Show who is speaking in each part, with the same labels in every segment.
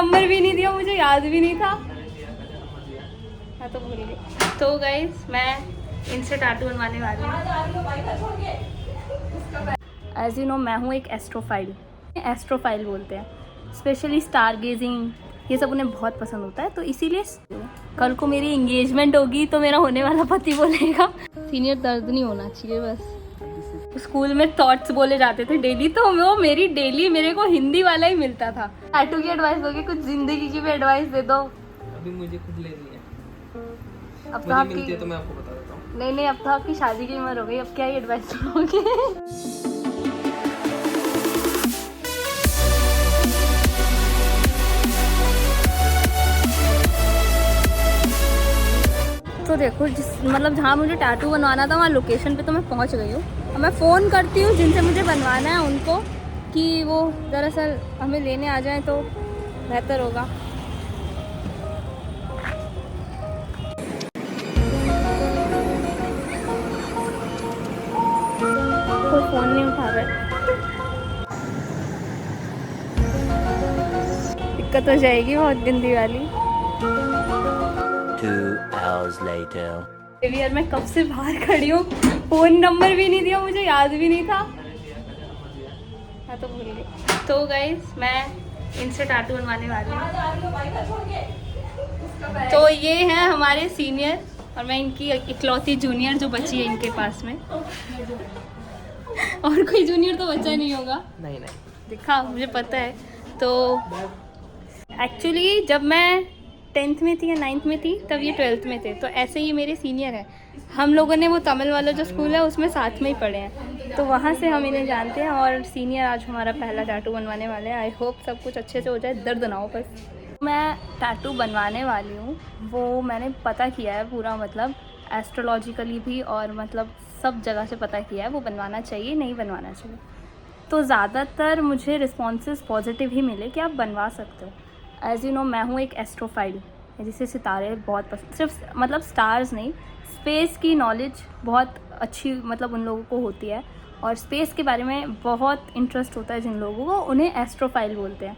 Speaker 1: Number भी नहीं दिया, मुझे याद भी नहीं था। मैं तो भूल गई। तो गाइस मैं इनसे टैटू बनवाने वाली हूँ। एज यू नो मैं हूँ एक एस्ट्रोफाइल बोलते हैं। स्पेशली स्टार गेजिंग ये सब उन्हें बहुत पसंद होता है, तो इसीलिए कल को मेरी एंगेजमेंट होगी तो मेरा होने वाला पति बोलेगा सीनियर दर्द नहीं होना चाहिए बस। स्कूल में थॉट्स बोले जाते थे डेली, तो वो मेरी डेली मेरे को हिंदी वाला ही मिलता था। टैटू की एडवाइस दोगे, कुछ जिंदगी की भी एडवाइस दे दो।
Speaker 2: अभी मुझे खुद लेनी है,
Speaker 1: अब तो आपकी
Speaker 2: मिलती है तो मैं आपको बता देता हूँ।
Speaker 1: नहीं अब तो आपकी शादी की उम्र हो गई, अब क्या ही एडवाइस दोगे। तो देखो मतलब जहाँ मुझे टैटू बनवाना था वहाँ लोकेशन पे तो मैं पहुँच गई हूँ। अब मैं फ़ोन करती हूँ जिनसे मुझे बनवाना है उनको कि वो दरअसल हमें लेने आ जाएं तो बेहतर होगा। कोई फ़ोन नहीं उठा रहा, दिक्कत हो जाएगी बहुत गंदी वाली।
Speaker 3: 2 hours later.
Speaker 1: यार मैं कब से बाहर खड़ी हूँ, फ़ोन नंबर भी नहीं दिया, मुझे याद भी नहीं था। मैं तो भूल गई। तो गाइस मैं इनसे टैटू बनवाने वाली हूँ। तो ये हैं हमारे सीनियर और मैं इनकी इकलौती जूनियर जो बची है इनके पास में। और कोई जूनियर तो बचा नहीं होगा।
Speaker 2: नहीं
Speaker 1: दिखा, मुझे पता है। तो एक्चुअली जब मैं 10th में थी या 9th में थी तब ये 12th में थे, तो ऐसे ही मेरे सीनियर हैं। हम लोगों ने वो तमिल वाला जो स्कूल है उसमें साथ में ही पढ़े हैं, तो वहाँ से हम इन्हें जानते हैं। और सीनियर आज हमारा पहला टैटू बनवाने वाले हैं। आई होप सब कुछ अच्छे से हो जाए, दर्द ना हो बस। मैं टैटू बनवाने वाली हूँ, वो मैंने पता किया है पूरा, मतलब एस्ट्रोलॉजिकली भी, और मतलब सब जगह से पता किया है वो बनवाना चाहिए नहीं बनवाना चाहिए। तो ज़्यादातर मुझे रिस्पॉन्सेस पॉजिटिव ही मिले कि आप बनवा सकते हो। एज यू नो मैं हूँ एक एस्ट्रोफाइल, जिसे सितारे बहुत पसंद, सिर्फ मतलब स्टार्स नहीं, स्पेस की नॉलेज बहुत अच्छी मतलब उन लोगों को होती है, और स्पेस के बारे में बहुत इंटरेस्ट होता है जिन लोगों को, उन्हें एस्ट्रोफाइल बोलते हैं।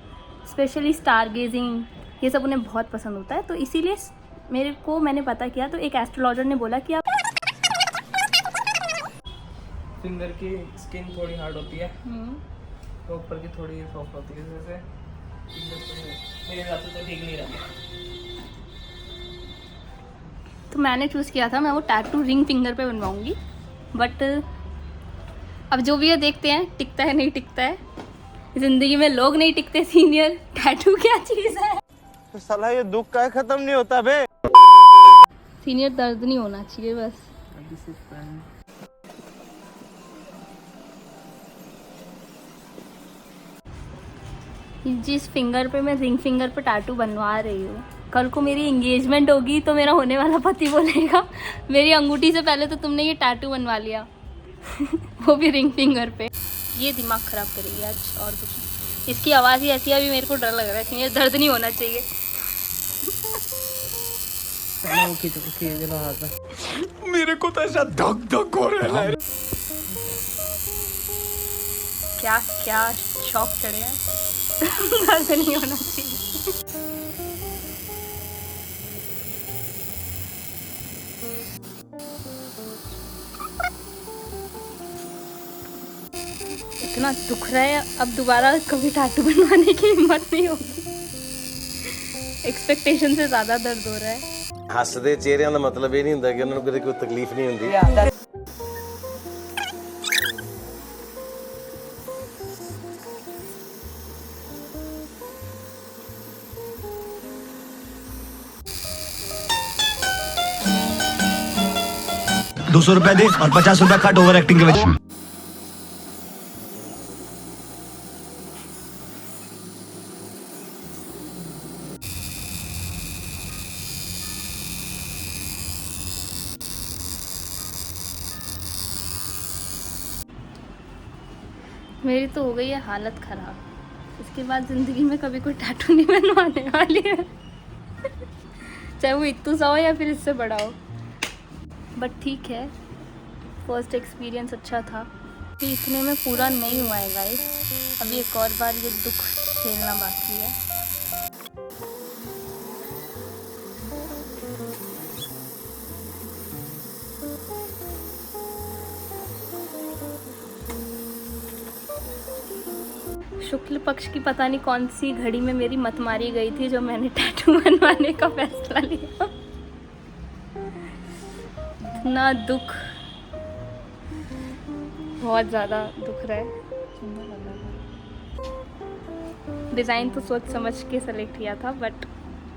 Speaker 1: स्पेशली स्टार गेजिंग ये सब उन्हें बहुत पसंद होता है, तो इसीलिए मैंने पता किया, तो एक एस्ट्रोलॉजर ने बोला कि आप
Speaker 2: फिंगर की स्किन थोड़ी हार्ड होती है तो ऊपर की थोड़ी सॉफ्ट होती है, जैसे मेरे हिसाब से तो ठीक नहीं रहा।
Speaker 1: तो मैंने चूज़ किया था मैं वो टैटू रिंग फिंगर पे बनवाऊंगी, बट अब जो भी है देखते हैं टिकता है नहीं टिकता है। ज़िंदगी में लोग नहीं टिकते सीनियर, टैटू क्या चीज़ है।
Speaker 4: तो साला ये दुख का खत्म नहीं होता बे।
Speaker 1: सीनियर दर्द नहीं होना चाहिए बस। जिस फिंगर पे मैं रिंग फिंगर पे टैटू बनवा रही हूँ, कल को मेरी एंगेजमेंट होगी तो मेरा होने वाला पति बोलेगा मेरी अंगूठी से पहले तो तुमने ये टैटू बनवा लिया। वो भी रिंग फिंगर पे। ये दिमाग ख़राब करेगी आज, और कुछ नहीं। इसकी आवाज़ ही ऐसी है, अभी मेरे को डर लग रहा है। सीनियर दर्द नहीं होना चाहिए।
Speaker 4: मेरे को तो ऐसा धक धक हो रहा है।
Speaker 1: क्या क्या शौक चढ़े हैं। दर्द नहीं होना चाहिए। इतना दुख रहा है, अब दोबारा कभी टैटू बनवाने की हिम्मत नहीं होगी। एक्सपेक्टेशन से ज़्यादा दर्द हो रहा है।
Speaker 5: हੱਸਦੇ ਚਿਹਰਿਆਂ ਦਾ ਮਤਲਬ ਇਹ ਨਹੀਂ ਹੁੰਦਾ ਕਿ ਉਹਨਾਂ ਨੂੰ ਕਦੇ ਕੋਈ ਤਕਲੀਫ ਨਹੀਂ ਹੁੰਦੀ।
Speaker 4: ₹200 दे और ₹50 कट ओवर एक्टिंग के वजह।
Speaker 1: मेरी तो हो गई है हालत ख़राब। इसके बाद ज़िंदगी में कभी कोई टैटू नहीं बनवाने वाली है। चाहे वो इतू सा हो या फिर इससे बड़ा हो। बट ठीक है, फर्स्ट एक्सपीरियंस अच्छा था। इतने में पूरा नहीं हुआ है गाइस, अभी एक और बार ये दुख झेलना बाकी है। शुक्ल पक्ष की पता नहीं कौन सी घड़ी में मेरी मत मारी गई थी जो मैंने टैटू बनवाने का फैसला लिया। इतना दुख, बहुत ज़्यादा दुख रहा है। डिज़ाइन तो सोच समझ के सेलेक्ट किया था, बट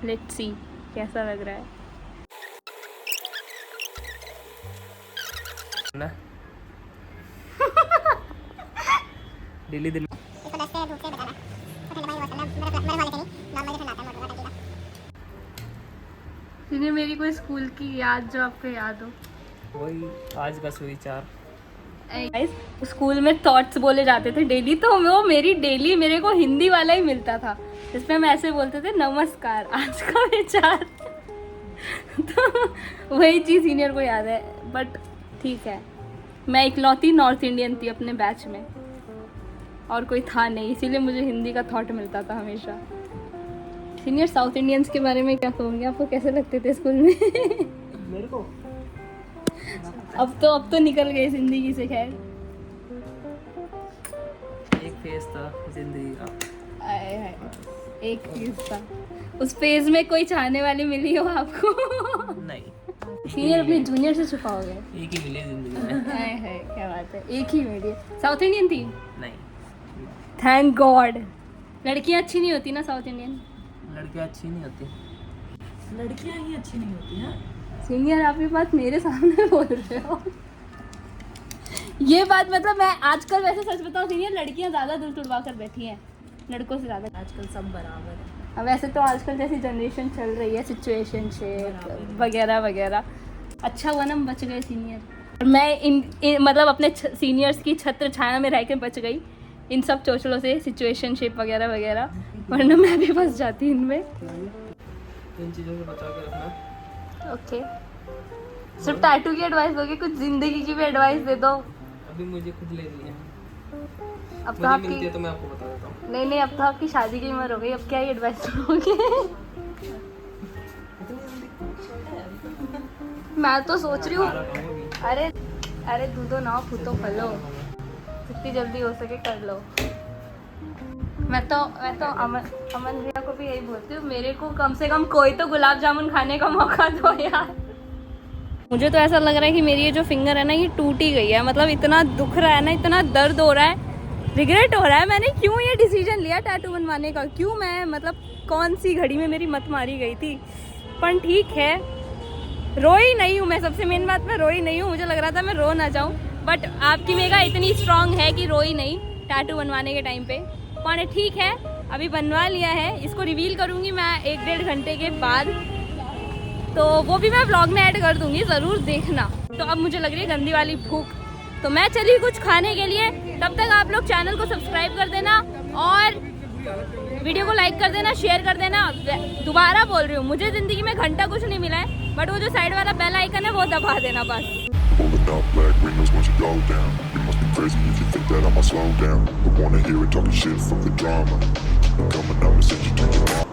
Speaker 1: लेट्स सी कैसा लग रहा है।
Speaker 2: ना डेली दिन
Speaker 1: सीनियर, मेरी कोई स्कूल की याद जो आपको याद हो?
Speaker 2: वही आज बस हुई 4।
Speaker 1: स्कूल में थॉट्स बोले जाते थे डेली, तो वो मेरी डेली मेरे को हिंदी वाला ही मिलता था जिसमें हम ऐसे बोलते थे, नमस्कार आज का विचार। तो वही चीज़ सीनियर को याद है। बट ठीक है, मैं इकलौती नॉर्थ इंडियन थी अपने बैच में और कोई था नहीं, इसीलिए मुझे हिंदी का थॉट मिलता था हमेशा। सीनियर, साउथ इंडियंस के बारे में क्या कहूँगी, आपको कैसे लगते थे स्कूल में?
Speaker 2: मेरे को
Speaker 1: अब तो निकल गए जिंदगी से, खैर।
Speaker 2: एक फेज था जिंदगी का।
Speaker 1: आए हाय, एक चीज था। उस फेज में कोई चाहने वाली मिली हो आपको?
Speaker 2: नहीं,
Speaker 1: सीनियर अपने जूनियर से छुपाओगे?
Speaker 2: एक ही मिली जिंदगी में।
Speaker 1: आए हाय, क्या बात है, एक ही मिली। साउथ इंडियन थी?
Speaker 2: नहीं,
Speaker 1: थैंक गॉड। लड़कियां अच्छी नहीं होती ना साउथ इंडियन?
Speaker 2: लड़कियां अच्छी नहीं होती।
Speaker 3: लड़कियां ही अच्छी नहीं होती हैं।
Speaker 1: सीनियर, आप ये बात मेरे सामने बोल रहे हो? ये बात मतलब, मैं आजकल वैसे सच बताऊं सीनियर, लड़कियां ज़्यादा दिल तुड़वा कर बैठी हैं लड़कों से ज़्यादा।
Speaker 3: आजकल सब बराबर है।
Speaker 1: अब वैसे तो आजकल जैसी जनरेशन चल रही है, सिचुएशनशिप वगैरह वगैरह, अच्छा हुआ ना हम बच गए सीनियर। और मैं इन मतलब अपने सीनियर्स की छत्र छाया में रह के बच गई इन सब चोचलों से, सिचुएशनशिप वगैरह वगैरह, वरना मैं भी फंस जाती इनमें।
Speaker 2: इन चीज़ों से बचा के रखना।
Speaker 1: ओके, सिर्फ टैटू की एडवाइस दोगे, कुछ जिंदगी की भी एडवाइस दे दो।
Speaker 2: अभी मुझे खुद लेनी है,
Speaker 1: अब तो
Speaker 2: मुझे मिलती
Speaker 1: आपकी
Speaker 2: है तो मैं आपको बता देता हूँ।
Speaker 1: नहीं, अब तो आपकी शादी की उम्र हो गई, अब क्या ही एडवाइस दोगे? मैं तो सोच रही हूँ, अरे दूधो ना फूटो फलो, जितनी जल्दी हो सके कर लो। मैं तो अमन भैया को भी यही बोलती हूँ, मेरे को कम से कम कोई तो गुलाब जामुन खाने का मौका दो यार। मुझे तो ऐसा लग रहा है कि मेरी ये जो फिंगर है ना, ये टूट ही गई है। मतलब इतना दुख रहा है ना, इतना दर्द हो रहा है, रिग्रेट हो रहा है मैंने क्यों ये डिसीजन लिया टैटू बनवाने का। क्यों मैं, मतलब कौन सी घड़ी में मेरी मत मारी गई थी। पर ठीक है, रोई नहीं हूँ मैं, सबसे मेन बात, मैं रोई नहीं हूँ। मुझे लग रहा था मैं रो ना जाऊँ, बट आपकी मेगा इतनी स्ट्रांग है कि रोई नहीं टैटू बनवाने के टाइम पे। पर ठीक है, अभी बनवा लिया है, इसको रिवील करूँगी मैं 1-1.5 घंटे के बाद, तो वो भी मैं व्लॉग में ऐड कर दूँगी, ज़रूर देखना। तो अब मुझे लग रही है गंदी वाली भूख, तो मैं चली कुछ खाने के लिए। तब तक आप लोग चैनल को सब्सक्राइब कर देना और वीडियो को लाइक कर देना, शेयर कर देना। दोबारा बोल रही हूँ, मुझे ज़िंदगी में घंटा कुछ नहीं मिला है, बट वो जो साइड वाला बेल आइकन है वो दबा देना बस।
Speaker 4: Pulling up black windows once you go down. You must be crazy if you think that I'ma slow down. I wanna hear it talking shit, fuck the drama. Coming up and send you to your mom.